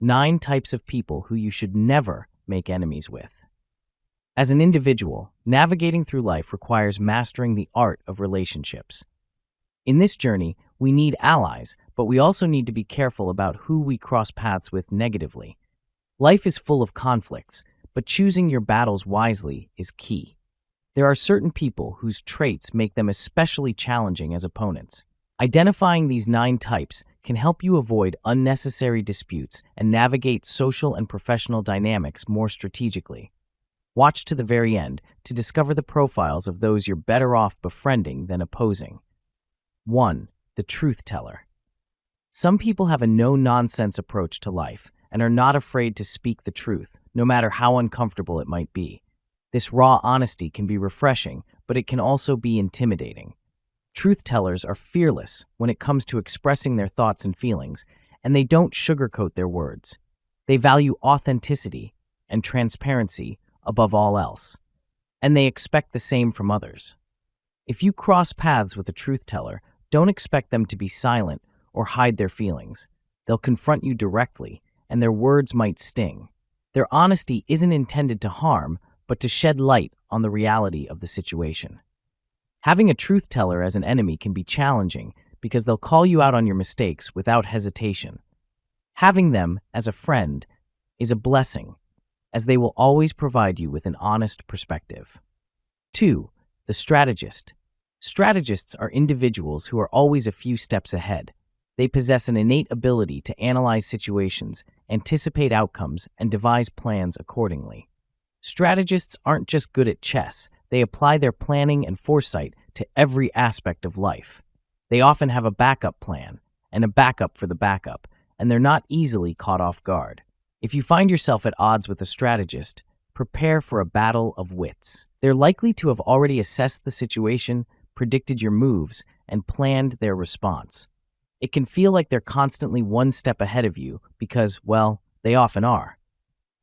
9 types of people who you should never make enemies with. As an individual, navigating through life requires mastering the art of relationships. In this journey, we need allies, but we also need to be careful about who we cross paths with negatively. Life is full of conflicts, but choosing your battles wisely is key. There are certain people whose traits make them especially challenging as opponents. Identifying these 9 types can help you avoid unnecessary disputes and navigate social and professional dynamics more strategically. Watch to the very end to discover the profiles of those you're better off befriending than opposing. 1. The truth teller. Some people have a no-nonsense approach to life and are not afraid to speak the truth, no matter how uncomfortable it might be. This raw honesty can be refreshing, but it can also be intimidating. Truth tellers are fearless when it comes to expressing their thoughts and feelings, and they don't sugarcoat their words. They value authenticity and transparency above all else, and they expect the same from others. If you cross paths with a truth teller, don't expect them to be silent or hide their feelings. They'll confront you directly, and their words might sting. Their honesty isn't intended to harm, but to shed light on the reality of the situation. Having a truth teller as an enemy can be challenging because they'll call you out on your mistakes without hesitation. Having them as a friend is a blessing, as they will always provide you with an honest perspective. 2. The strategist. Strategists are individuals who are always a few steps ahead. They possess an innate ability to analyze situations, anticipate outcomes, and devise plans accordingly. Strategists aren't just good at chess, they apply their planning and foresight to every aspect of life. They often have a backup plan and a backup for the backup, and they're not easily caught off guard. If you find yourself at odds with a strategist, prepare for a battle of wits. They're likely to have already assessed the situation, predicted your moves, and planned their response. It can feel like they're constantly one step ahead of you because, well, they often are.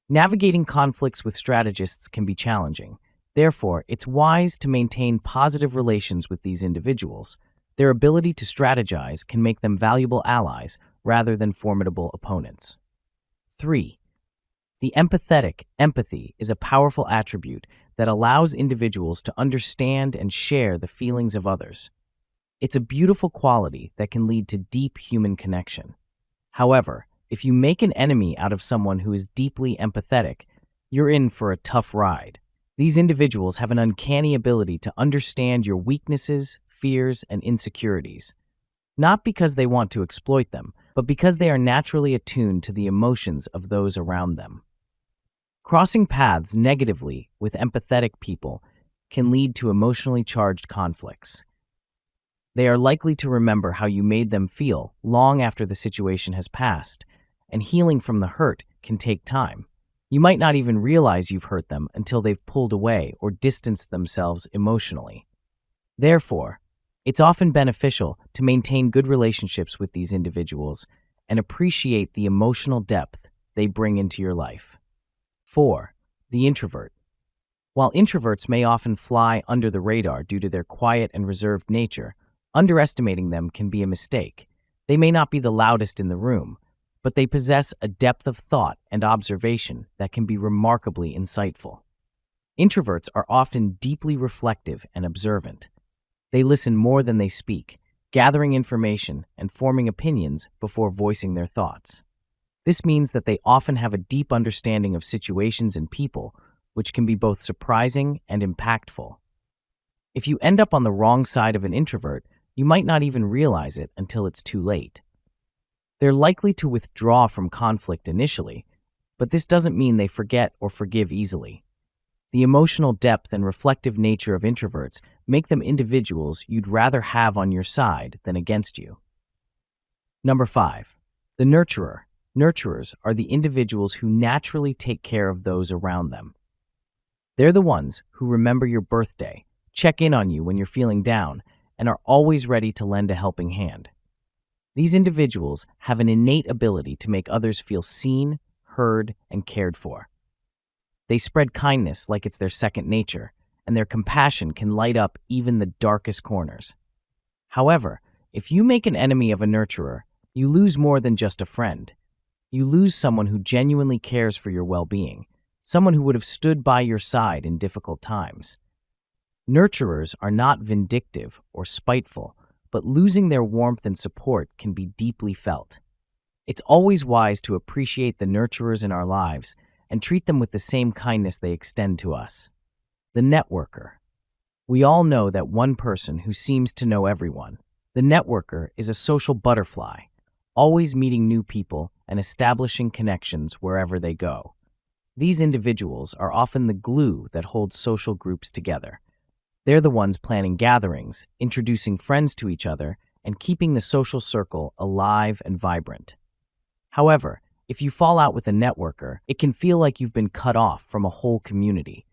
Navigating conflicts with strategists can be challenging. Therefore, it's wise to maintain positive relations with these individuals. Their ability to strategize can make them valuable allies rather than formidable opponents. 3. The empathetic. Empathy is a powerful attribute that allows individuals to understand and share the feelings of others. It's a beautiful quality that can lead to deep human connection. However, if you make an enemy out of someone who is deeply empathetic, you're in for a tough ride. These individuals have an uncanny ability to understand your weaknesses, fears, and insecurities, not because they want to exploit them, but because they are naturally attuned to the emotions of those around them. Crossing paths negatively with empathetic people can lead to emotionally charged conflicts. They are likely to remember how you made them feel long after the situation has passed, and healing from the hurt can take time. You might not even realize you've hurt them until they've pulled away or distanced themselves emotionally. Therefore, it's often beneficial to maintain good relationships with these individuals and appreciate the emotional depth they bring into your life. 4. The introvert. While introverts may often fly under the radar due to their quiet and reserved nature, underestimating them can be a mistake. They may not be the loudest in the room, but they possess a depth of thought and observation that can be remarkably insightful. Introverts are often deeply reflective and observant. They listen more than they speak, gathering information and forming opinions before voicing their thoughts. This means that they often have a deep understanding of situations and people, which can be both surprising and impactful. If you end up on the wrong side of an introvert, you might not even realize it until it's too late. They're likely to withdraw from conflict initially, but this doesn't mean they forget or forgive easily. The emotional depth and reflective nature of introverts make them individuals you'd rather have on your side than against you. Number 5. The nurturer. Nurturers are the individuals who naturally take care of those around them. They're the ones who remember your birthday, check in on you when you're feeling down, and are always ready to lend a helping hand. These individuals have an innate ability to make others feel seen, heard, and cared for. They spread kindness like it's their second nature, and their compassion can light up even the darkest corners. However, if you make an enemy of a nurturer, you lose more than just a friend. You lose someone who genuinely cares for your well-being, someone who would have stood by your side in difficult times. Nurturers are not vindictive or spiteful, but losing their warmth and support can be deeply felt. It's always wise to appreciate the nurturers in our lives and treat them with the same kindness they extend to us. The networker. We all know that one person who seems to know everyone. The networker is a social butterfly, always meeting new people and establishing connections wherever they go. These individuals are often the glue that holds social groups together. They're the ones planning gatherings, introducing friends to each other, and keeping the social circle alive and vibrant. However, if you fall out with a networker, it can feel like you've been cut off from a whole community.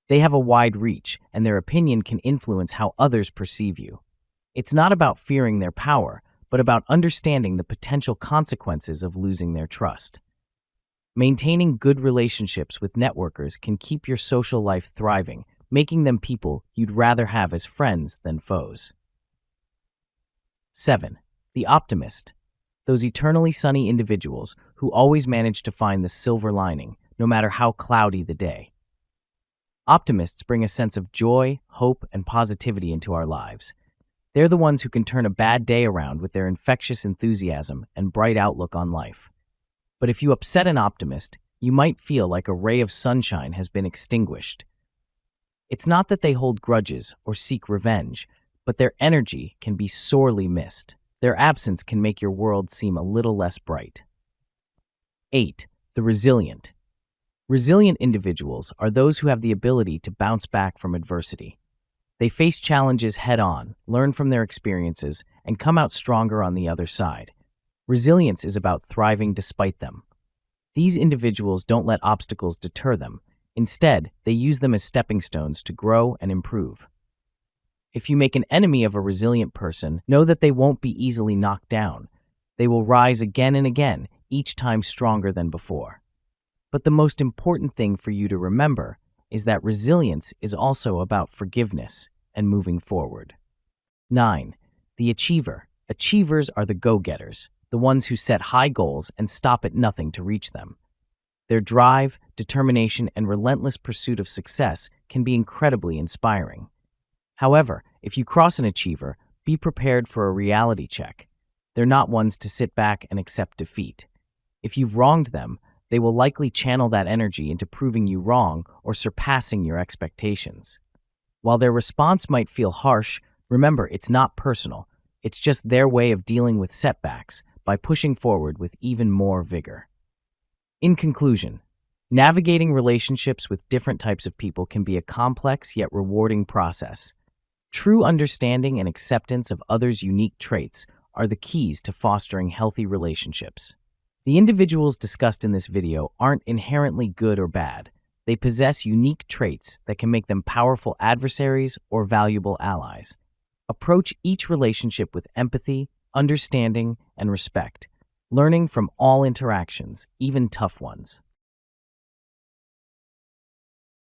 They have a wide reach, and their opinion can influence how others perceive you. It's not about fearing their power, but about understanding the potential consequences of losing their trust. Maintaining good relationships with networkers can keep your social life thriving, making them people you'd rather have as friends than foes. 7. The optimist. Those eternally sunny individuals who always manage to find the silver lining, no matter how cloudy the day. Optimists bring a sense of joy, hope, and positivity into our lives. They're the ones who can turn a bad day around with their infectious enthusiasm and bright outlook on life. But if you upset an optimist, you might feel like a ray of sunshine has been extinguished. It's not that they hold grudges or seek revenge, but their energy can be sorely missed. Their absence can make your world seem a little less bright. 8. The resilient. Resilient individuals are those who have the ability to bounce back from adversity. They face challenges head-on, learn from their experiences, and come out stronger on the other side. Resilience is about thriving despite them. These individuals don't let obstacles deter them. Instead, they use them as stepping stones to grow and improve. If you make an enemy of a resilient person, know that they won't be easily knocked down. They will rise again and again, each time stronger than before. But the most important thing for you to remember is that resilience is also about forgiveness and moving forward. 9. The achiever. Achievers are the go-getters, the ones who set high goals and stop at nothing to reach them. Their drive, determination, and relentless pursuit of success can be incredibly inspiring. However, if you cross an achiever, be prepared for a reality check. They're not ones to sit back and accept defeat. If you've wronged them, they will likely channel that energy into proving you wrong or surpassing your expectations. While their response might feel harsh, remember it's not personal. It's just their way of dealing with setbacks by pushing forward with even more vigor. In conclusion, navigating relationships with different types of people can be a complex yet rewarding process. True understanding and acceptance of others' unique traits are the keys to fostering healthy relationships. The individuals discussed in this video aren't inherently good or bad. They possess unique traits that can make them powerful adversaries or valuable allies. Approach each relationship with empathy, understanding, and respect, learning from all interactions, even tough ones.